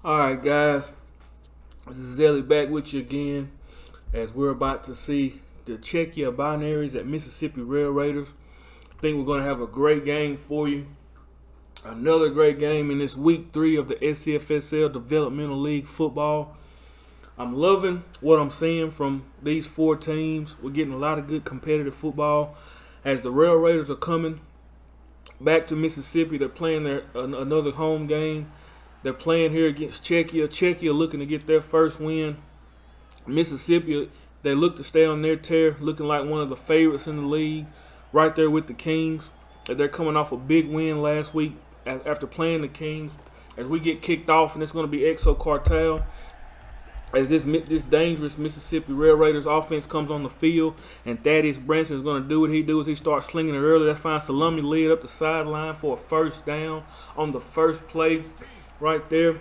All right, guys. This is Zelly back with you again as we're about to see the Czechia binaries at Mississippi Rail Raiders. I think we're going to have a great game for you. Another great game in this week 3 of the SCFSL Developmental League football. I'm loving what I'm seeing from these 4 teams. We're getting a lot of good competitive football as the Rail Raiders are coming back to Mississippi. They're playing another home game. They're playing here against Czechia. Czechia looking to get their first win. Mississippi, they look to stay on their tear, looking like one of the favorites in the league, right there with the Kings. They're coming off a big win last week after playing the Kings. As we get kicked off, and it's going to be Exo Cartel, as this dangerous Mississippi Rail Raiders offense comes on the field, and Thaddeus Branson is going to do what he does. He starts slinging it early. That finds Salami led up the sideline for a first down on the first play right there.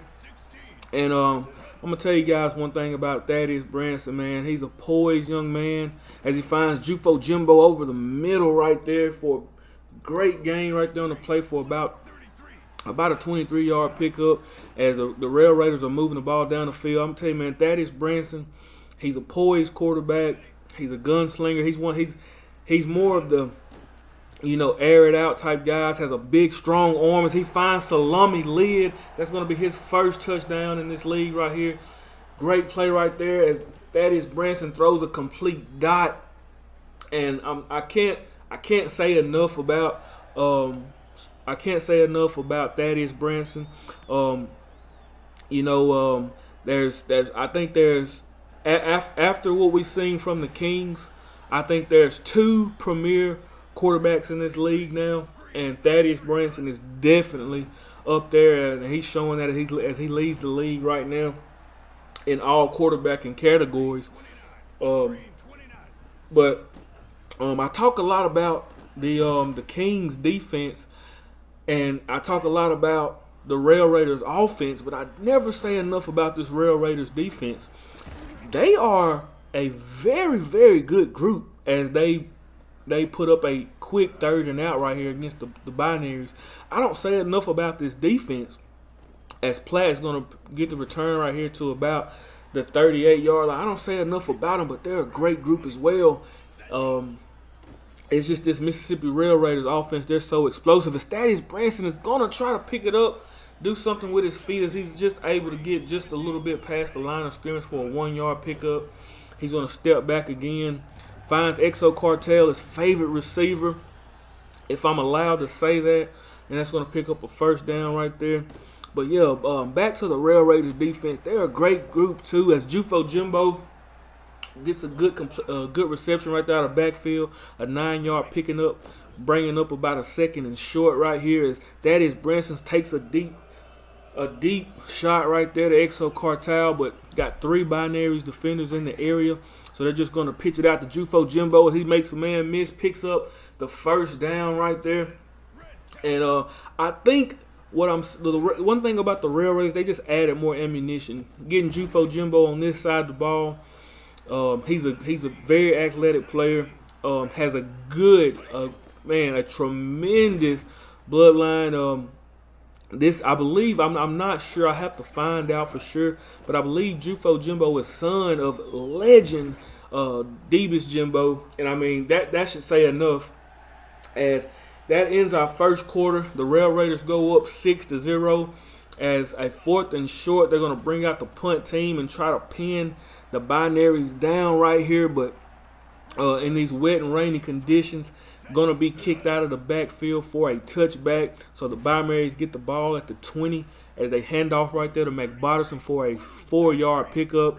And I'm going to tell you guys one thing about Thaddeus Branson, man. He's a poised young man as he finds Jufo Jimbo over the middle right there for a great gain right there on the play for about a 23-yard pickup as the Rail Raiders are moving the ball down the field. I'm telling you, man, Thaddeus Branson, he's a poised quarterback. He's a gunslinger. He's more of the, air it out type guys. Has a big, strong arm. As he finds Salami lid, that's going to be his first touchdown in this league right here. Great play right there as Thaddeus Branson throws a complete dot. And I can't say enough about Thaddeus Branson. After what we've seen from the Kings, I think there's 2 premier quarterbacks in this league now, and Thaddeus Branson is definitely up there, and he's showing that as he leads the league right now in all quarterbacking categories. But I talk a lot about the Kings defense, and I talk a lot about the Rail Raiders offense, but I never say enough about this Rail Raiders defense. They are a very, very good group as they put up a quick 3rd and out right here against the binaries. I don't say enough about this defense as Platt is going to get the return right here to about the 38-yard line. I don't say enough about them, but they're a great group as well. It's just this Mississippi Rail Raiders offense, they're so explosive. As Thaddeus Branson is going to try to pick it up, do something with his feet as he's just able to get just a little bit past the line of scrimmage for a 1-yard pickup. He's going to step back again. Finds Exo Cartel, his favorite receiver, if I'm allowed to say that. And that's going to pick up a first down right there. But, yeah, back to the Rail Raiders defense. They're a great group, too, as Jufo Jimbo gets a good reception right there out of backfield. A 9-yard picking up, bringing up about a 2nd and short right here as Thaddeus Branson takes a deep shot right there to Exo Cartel, but got 3 binaries defenders in the area. So they're just going to pitch it out to Jufo Jimbo. He makes a man miss, picks up the first down right there. And I think the one thing about the Rail Raiders, they just added more ammunition. Getting Jufo Jimbo on this side of the ball. He's a very athletic player. Has a good, a tremendous bloodline. I believe, I'm not sure. I have to find out for sure. But I believe Jufo Jimbo is son of legend Debus Jimbo. And I mean, that should say enough. As that ends our first quarter, the Rail Raiders go up 6-0. As a 4th and short, they're going to bring out the punt team and try to pin the binaries down right here. But in these wet and rainy conditions, going to be kicked out of the backfield for a touchback. So the binaries get the ball at the 20 as they hand off right there to McBotterson for a 4-yard pickup.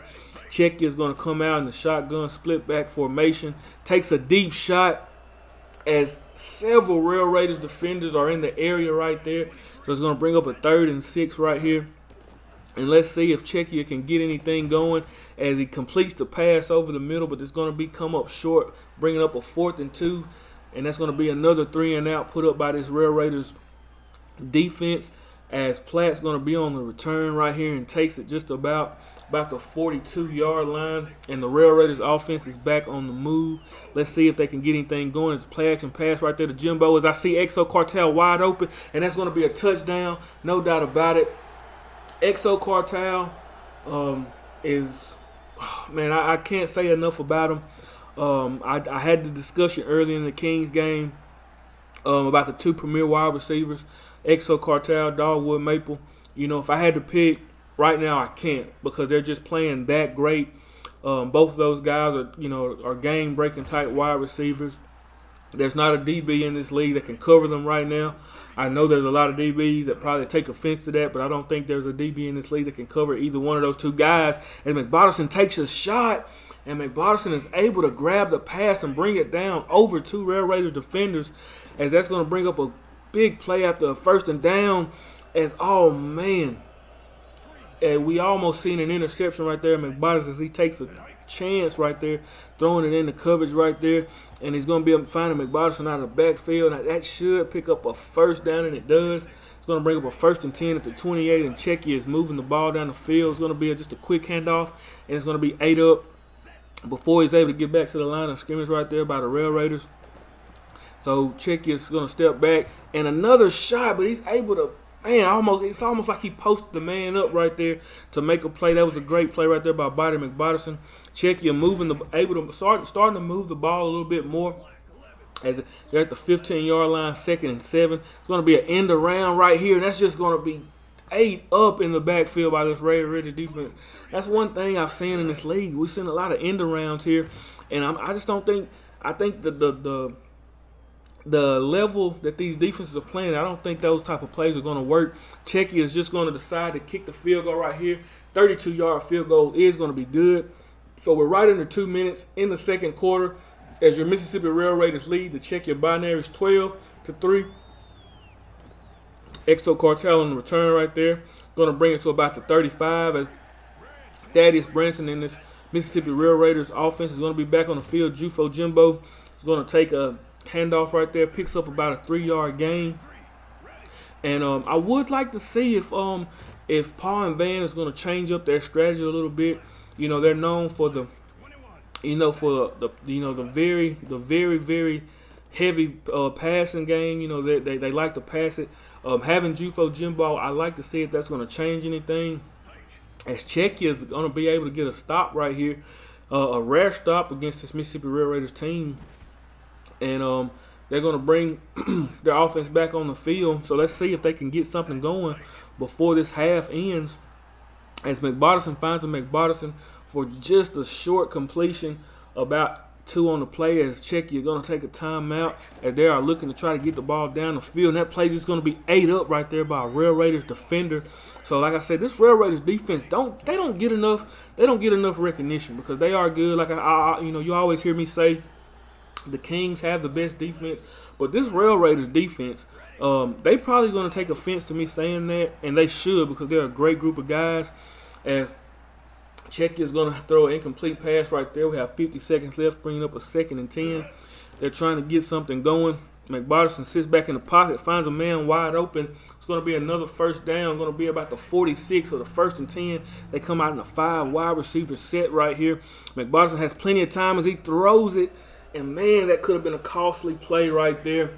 Czechia is going to come out in the shotgun split back formation. Takes a deep shot as several Rail Raiders defenders are in the area right there. So it's going to bring up a 3rd and 6 right here. And let's see if Czechia can get anything going as he completes the pass over the middle, but it's going to come up short, bringing up a 4th and 2. And that's going to be another 3 and out put up by this Rail Raiders defense as Platt's going to be on the return right here and takes it just about the 42-yard line. And the Rail Raiders offense is back on the move. Let's see if they can get anything going. It's a play action pass right there to Jimbo as I see Exo Cartel wide open. And that's going to be a touchdown, no doubt about it. Exo Cartel is, man, I can't say enough about him. I had the discussion early in the Kings game about the two premier wide receivers, Exo Cartel, Dogwood Maple. You know, if I had to pick right now, I can't because they're just playing that great. Both of those guys are game-breaking type wide receivers. There's not a DB in this league that can cover them right now. I know there's a lot of DBs that probably take offense to that, but I don't think there's a DB in this league that can cover either one of those two guys. And McBotterson takes a shot, and McBotterson is able to grab the pass and bring it down over two Rail Raiders defenders, as that's going to bring up a big play after a first and down. Oh man, and we almost seen an interception right there. McBotterson, as he takes a chance right there, throwing it in the coverage right there, and he's going to be able to find McBotterson out of the backfield. Now that should pick up a first down, and it does. It's going to bring up a 1st and 10 at the 28, and Czechia is moving the ball down the field. It's going to be just a quick handoff, and it's going to be 8 up before he's able to get back to the line of scrimmage right there by the Rail Raiders. So Czechia is going to step back, and another shot, but he's able to, it's almost like he posted the man up right there to make a play. That was a great play right there by Body McBotterson. Czechia starting to move the ball a little bit more as they're at the 15-yard line, 2nd and 7. It's going to be an end around right here, and that's just going to be 8 up in the backfield by this Ray Ridge defense. That's one thing I've seen in this league. We've seen a lot of end arounds here, and I just don't think. I think the level that these defenses are playing, I don't think those type of plays are going to work. Czechia is just going to decide to kick the field goal right here. 32-yard field goal is going to be good. So we're right under 2 minutes in the second quarter as your Mississippi Rail Raiders lead the Czechia Binaries 12-3. Exo Cartel on the return right there. Going to bring it to about the 35 as Thaddeus Branson in this Mississippi Rail Raiders offense is going to be back on the field. Jufo Jimbo is going to take a handoff right there, picks up about a 3-yard gain. And I would like to see if Paul and Van is going to change up their strategy a little bit. You know, they're known for the very very heavy passing game. You know, they like to pass it. Having Jufo Jimbo, I like to see if that's going to change anything. As Czechia is going to be able to get a stop right here, a rare stop against this Mississippi Rail Raiders team. And they're going to bring their offense back on the field. So let's see if they can get something going before this half ends. As McBotterson finds a McBotterson for just a short completion, about 2 on the play, as Czechia going to take a timeout as they are looking to try to get the ball down the field. And that play is going to be 8 up right there by a Rail Raiders defender. So like I said, this Rail Raiders defense don't get enough recognition because they are good. Like you always hear me say, the Kings have the best defense, but this Rail Raiders defense, they probably going to take offense to me saying that, and they should because they're a great group of guys. As Czechia is going to throw an incomplete pass right there. We have 50 seconds left, bringing up a 2nd and 10. They're trying to get something going. McBotterson sits back in the pocket, finds a man wide open. It's going to be another first down, going to be about the 46 or the 1st and 10. They come out in a 5 wide receiver set right here. McBotterson has plenty of time as he throws it. And, man, that could have been a costly play right there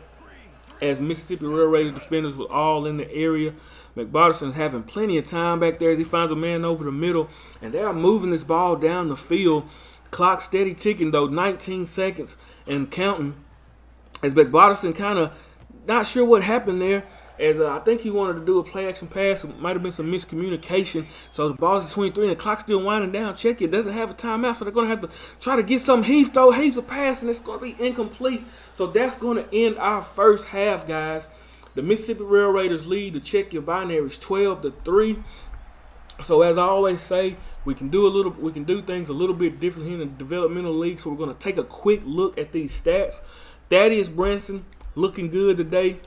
as Mississippi Rail Raiders defenders were all in the area. McBotterson is having plenty of time back there as he finds a man over the middle. And they are moving this ball down the field. Clock steady ticking, though, 19 seconds and counting. As McBotterson kind of not sure what happened there. As I think he wanted to do a play-action pass. It might have been some miscommunication. So the ball's at 23 and the clock's still winding down. Czechia doesn't have a timeout, so they're going to have to try to get some Heath, though. Heath's a pass, and it's going to be incomplete. So that's going to end our first half, guys. The Mississippi Rail Raiders lead the Czechia Binaries 12-3. So as I always say, we can do things a little bit different here in the developmental league. So we're going to take a quick look at these stats. Thaddeus Branson looking good today.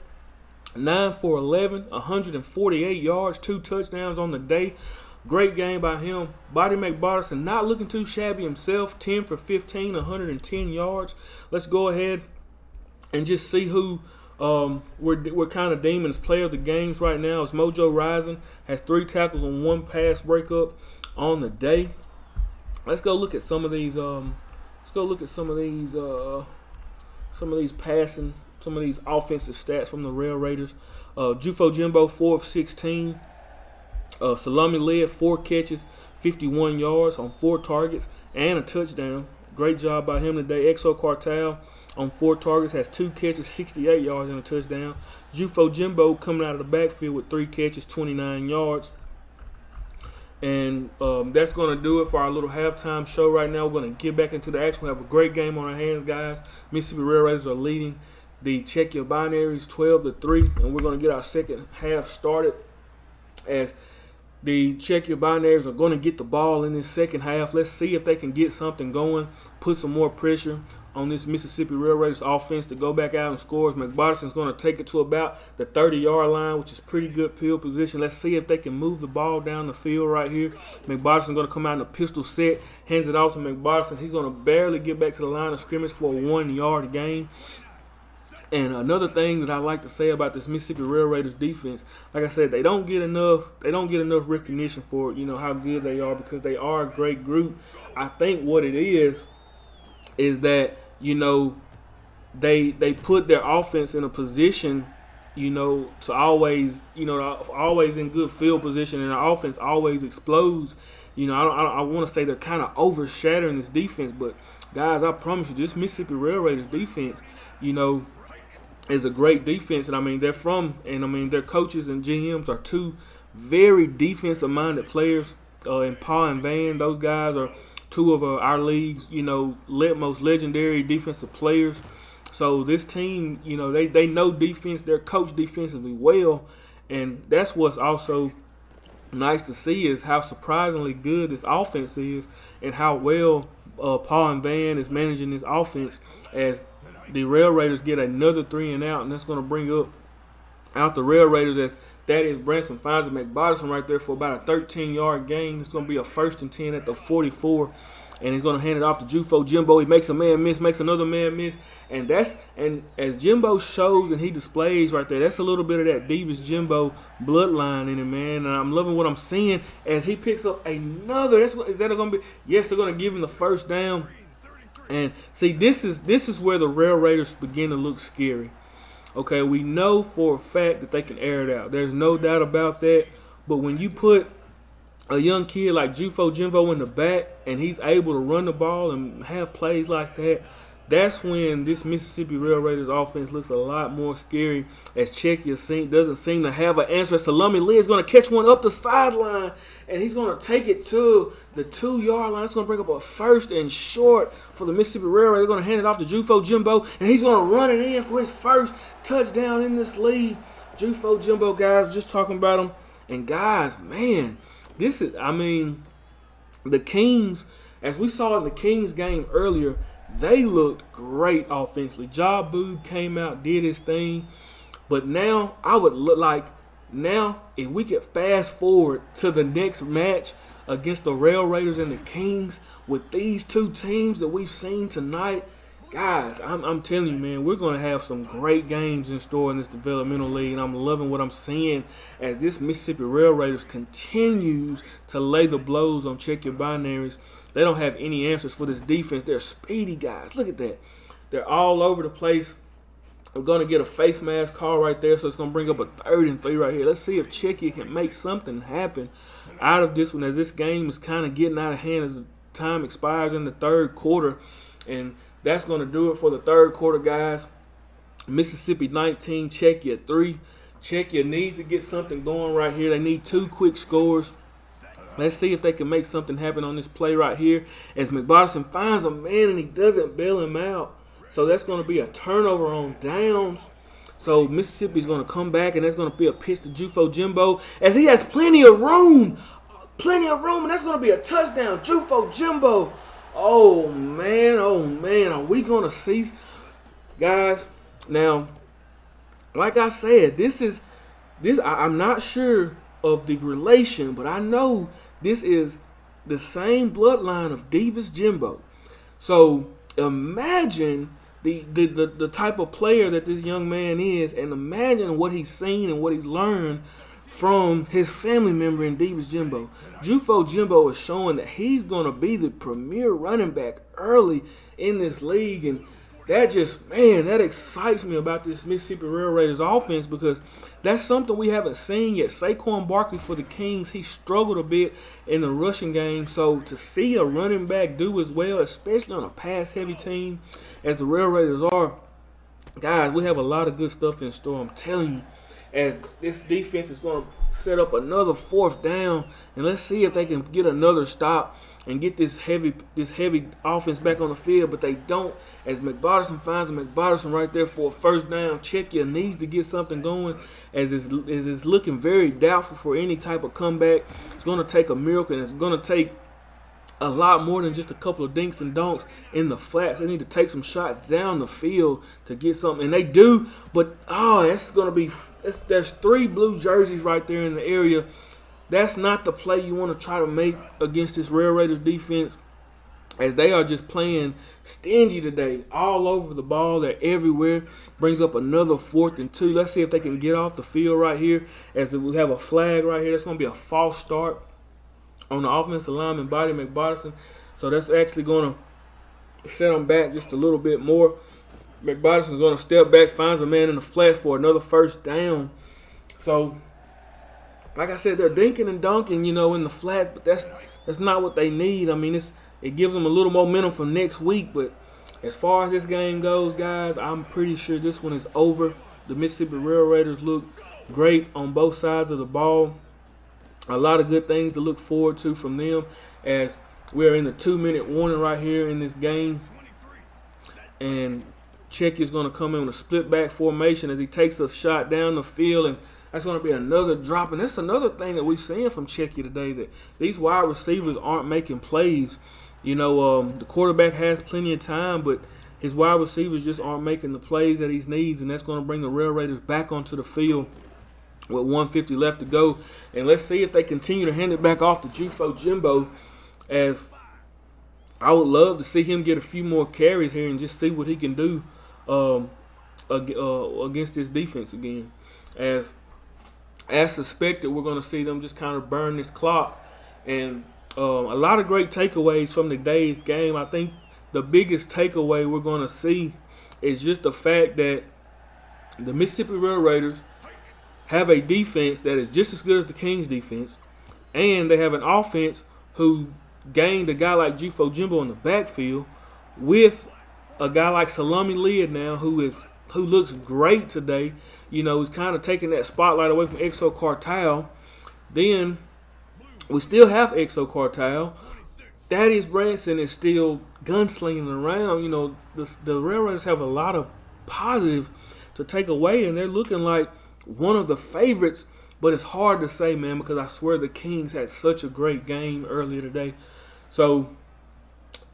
9 for 11, 148 yards, 2 touchdowns on the day. Great game by him. Body McBotterson not looking too shabby himself. 10 for 15, 110 yards. Let's go ahead and just see who we're kind of deeming as player of the games right now. It's Mojo Rising has 3 tackles and 1 pass breakup on the day. Let's go look at some of these. Some of these offensive stats from the Rail Raiders. Jufo Jimbo, 4 of 16, Salami led 4 catches, 51 yards on 4 targets, and a touchdown. Great job by him today. Exo Cartel on 4 targets has 2 catches, 68 yards, and a touchdown. Jufo Jimbo coming out of the backfield with 3 catches, 29 yards. And that's going to do it for our little halftime show right now. We're going to get back into the action. We have a great game on our hands, guys. Mississippi Rail Raiders are leading the Czechia Binaries 12-3, and we're going to get our second half started as the Czechia Binaries are going to get the ball in this second half. Let's see if they can get something going, put some more pressure on this Mississippi Rail Raiders offense to go back out and score. McBotterson's going to take it to about the 30-yard line, which is pretty good field position. Let's see if they can move the ball down the field right here. McBotterson's going to come out in a pistol set, hands it off to McBotterson. He's going to barely get back to the line of scrimmage for a 1-yard gain. And another thing that I like to say about this Mississippi Rail Raiders defense, like I said, they don't get enough recognition for, how good they are, because they are a great group. I think what it is that, they put their offense in a position, to always, always in good field position, and our offense always explodes. I want to say they're kind of overshadowing this defense, but guys, I promise you, this Mississippi Rail Raiders defense, is a great defense, and their coaches and GMs are 2 very defensive-minded players. And Paul and Van, those guys are 2 of our league's, most legendary defensive players. So this team, they know defense. They're coached defensively well, and that's what's also nice to see is how surprisingly good this offense is, and how well Paul and Van is managing this offense as the Rail Raiders get another 3 and out, and that's going to bring out the Rail Raiders as Thaddeus Branson finds a McBotterson right there for about a 13-yard gain. It's going to be a 1st and 10 at the 44, and he's going to hand it off to Jufo Jimbo. He makes a man miss, makes another man miss, and as Jimbo shows and he displays right there, that's a little bit of that Davis Jimbo bloodline in him, man. And I'm loving what I'm seeing as he picks up another. Is that going to be? Yes, they're going to give him the first down. And see, this is where the Rail Raiders begin to look scary. Okay, we know for a fact that they can air it out. There's no doubt about that. But when you put a young kid like Jufo Jimbo in the back and he's able to run the ball and have plays like that, that's when this Mississippi Rail Raiders offense looks a lot more scary, as Czechia doesn't seem to have an answer. Salami Lee is going to catch one up the sideline, and he's going to take it to the 2-yard line. It's going to bring up a 1st and short for the Mississippi Rail Raiders. They're going to hand it off to Jufo Jimbo, and he's going to run it in for his first touchdown in this league. Jufo Jimbo, guys, just talking about him. And guys, man, the Kings, as we saw in the Kings game earlier, they looked great offensively. Ja Boob came out, did his thing. But now, I would look like, if we could fast forward to the next match against the Rail Raiders and the Kings with these 2 teams that we've seen tonight, guys, I'm telling you, man, we're going to have some great games in store in this developmental league, and I'm loving what I'm seeing as this Mississippi Rail Raiders continues to lay the blows on Czechia Binaries. They don't have any answers for this defense. They're speedy guys. Look at that. They're all over the place. We're going to get a face mask call right there, so it's going to bring up a 3rd and 3 right here. Let's see if Czechia can make something happen out of this one, as this game is kind of getting out of hand as time expires in the 3rd quarter. And that's going to do it for the 3rd quarter, guys. Mississippi 19, Czechia 3. Czechia needs to get something going right here. They need 2 quick scores. Let's see if they can make something happen on this play right here, as McBotterson finds a man and he doesn't bail him out. So that's going to be a turnover on downs. So Mississippi's going to come back, and that's going to be a pitch to Jufo Jimbo, as he has plenty of room, and that's going to be a touchdown. Jufo Jimbo. Oh man, are we going to see, guys? Now, like I said, I'm not sure of the relation, but I know this is the same bloodline of Davis Jimbo. So imagine the type of player that this young man is, and imagine what he's seen and what he's learned from his family member in Davis Jimbo. Jufo Jimbo is showing that he's going to be the premier running back early in this league, and that excites me about this Mississippi Rail Raiders offense because that's something we haven't seen yet. Saquon Barkley for the Kings, he struggled a bit in the rushing game. So to see a running back do as well, especially on a pass-heavy team as the Rail Raiders are, guys, we have a lot of good stuff in store. I'm telling you, as this defense is going to set up another 4th down, and let's see if they can get another stop and get this heavy offense back on the field, but they don't. As McBarterson finds a McBarterson right there for a 1st down. Czechia needs to get something going as it's looking very doubtful for any type of comeback. It's going to take a miracle, and it's going to take a lot more than just a couple of dinks and donks in the flats. They need to take some shots down the field to get something, and they do, but it's going to be – there's 3 blue jerseys right there in the area. That's not the play you want to try to make against this Rail Raiders defense, as they are just playing stingy today, all over the ball. They're everywhere. Brings up another 4th and 2. Let's see if they can get off the field right here, as we have a flag right here. That's going to be a false start on the offensive lineman, Body McBarterson. So that's actually going to set them back just a little bit more. McBarterson's going to step back, finds a man in the flat for another 1st down. So, like I said, they're dinking and dunking, in the flats, but that's not what they need. I mean, it gives them a little momentum for next week, but as far as this game goes, guys, I'm pretty sure this one is over. The Mississippi Rail Raiders look great on both sides of the ball. A lot of good things to look forward to from them, as we're in the 2-minute warning right here in this game. And Czechia is going to come in with a split back formation as he takes a shot down the field, and that's going to be another drop. And that's another thing that we've seen from Czechia today, that these wide receivers aren't making plays. The quarterback has plenty of time, but his wide receivers just aren't making the plays that he needs, and that's going to bring the Rail Raiders back onto the field with 1:50 left to go. And let's see if they continue to hand it back off to Jufo Jimbo, as I would love to see him get a few more carries here and just see what he can do against this defense again. As suspected, we're going to see them just kind of burn this clock. And a lot of great takeaways from today's game. I think the biggest takeaway we're going to see is just the fact that the Mississippi Rail Raiders have a defense that is just as good as the Kings defense, and they have an offense who gained a guy like Jufo Jimbo in the backfield with a guy like Salami Lid now who looks great today. He's kind of taking that spotlight away from Exo Cartel. Then we still have Exo Cartel. Thaddeus Branson is still gunslinging around. The Rail Raiders have a lot of positive to take away, and they're looking like one of the favorites, but it's hard to say, man, because I swear the Kings had such a great game earlier today. So,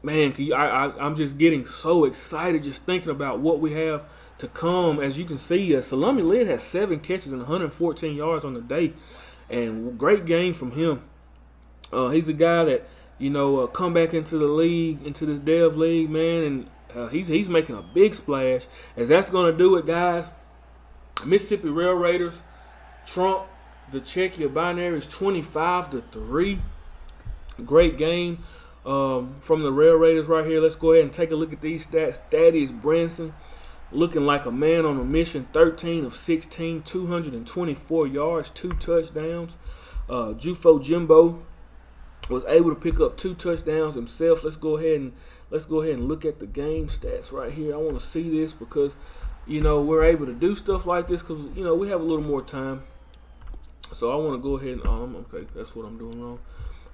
man, I'm just getting so excited just thinking about what we have to come. As you can see, Salami Lid has 7 catches and 114 yards on the day, and great game from him. He's the guy that, come back into the league, into this Dev League, man, and he's making a big splash, as that's going to do it, guys. Mississippi Rail Raiders trump the Czechia Binaries 25-3. Great game from the Rail Raiders right here. Let's go ahead and take a look at these stats. Thaddeus Branson looking like a man on a mission. 13 of 16, 224 yards, 2 touchdowns. Jufo Jimbo was able to pick up 2 touchdowns himself. Let's go ahead and look at the game stats right here. I want to see this because we're able to do stuff like this because, we have a little more time. So I want to go ahead and, okay, that's what I'm doing wrong.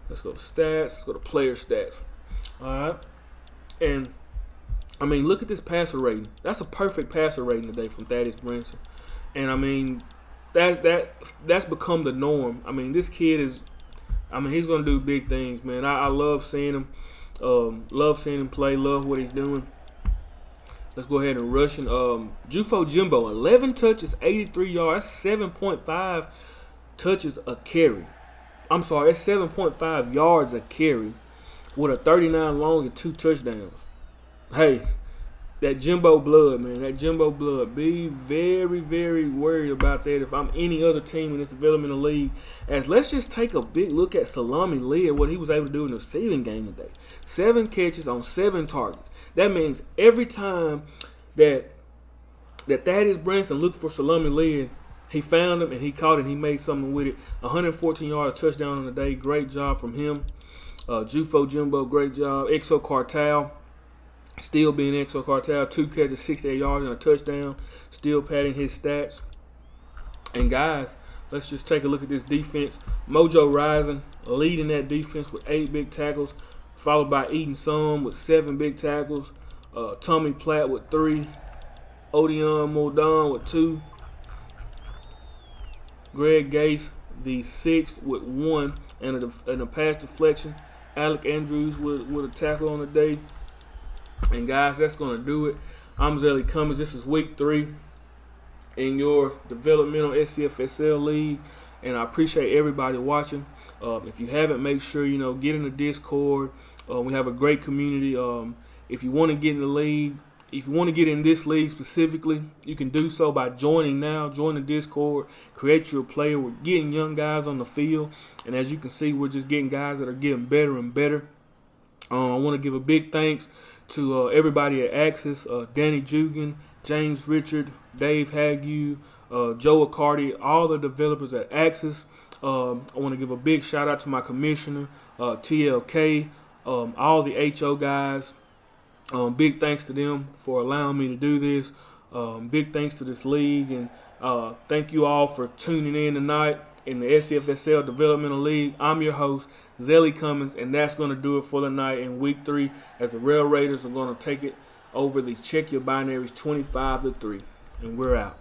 Let's go to stats. Let's go to player stats. All right. And, look at this passer rating. That's a perfect passer rating today from Thaddeus Branson. And, that's become the norm. This kid is, he's going to do big things, man. I love seeing him. Love seeing him play. Love what he's doing. Let's go ahead and rush him. Jufo Jimbo, 11 touches, 83 yards, 7.5 touches a carry. That's 7.5 yards a carry with a 39 long and 2 touchdowns. Hey, that Jimbo blood, man. That Jimbo blood. Be very, very worried about that if I'm any other team in this developmental league. As let's just take a big look at Salami Lee and what he was able to do in the receiving game today. 7 catches on 7 targets. That means every time that Thaddeus Branson looked for Salami Lee, he found him and he caught it and he made something with it. 114-yard touchdown on the day. Great job from him. Jufo Jimbo, great job. Exo Cartel, still being Exo Cartel. 2 catches, 68 yards, and a touchdown. Still padding his stats. And guys, let's just take a look at this defense. Mojo Rising leading that defense with 8 big tackles, followed by Eden Sum with 7 big tackles. Tommy Platt with 3. Odion Moldon with 2. Greg Gase, the 6th, with 1 and a pass deflection. Alec Andrews with a tackle on the day. And guys, that's going to do it. I'm Zelly Cummings. This is week 3 in your developmental SCFSL league, and I appreciate everybody watching. If you haven't, make sure get in the Discord. We have a great community. If you want to get in the league, if you want to get in this league specifically, you can do so by joining now. Join the Discord. Create your player. We're getting young guys on the field. And as you can see, we're just getting guys that are getting better and better. I want to give a big thanks to everybody at Axis. Danny Jugan, James Richard, Dave Hague, Joe Accardi, all the developers at Axis. I want to give a big shout out to my commissioner, TLK, all the HO guys. Big thanks to them for allowing me to do this. Big thanks to this league, and thank you all for tuning in tonight in the SCFSL Developmental League. I'm your host, Zelly Cummings, and that's going to do it for the night in Week 3 as the Rail Raiders are going to take it over these Czechia Binaries 25-3, and we're out.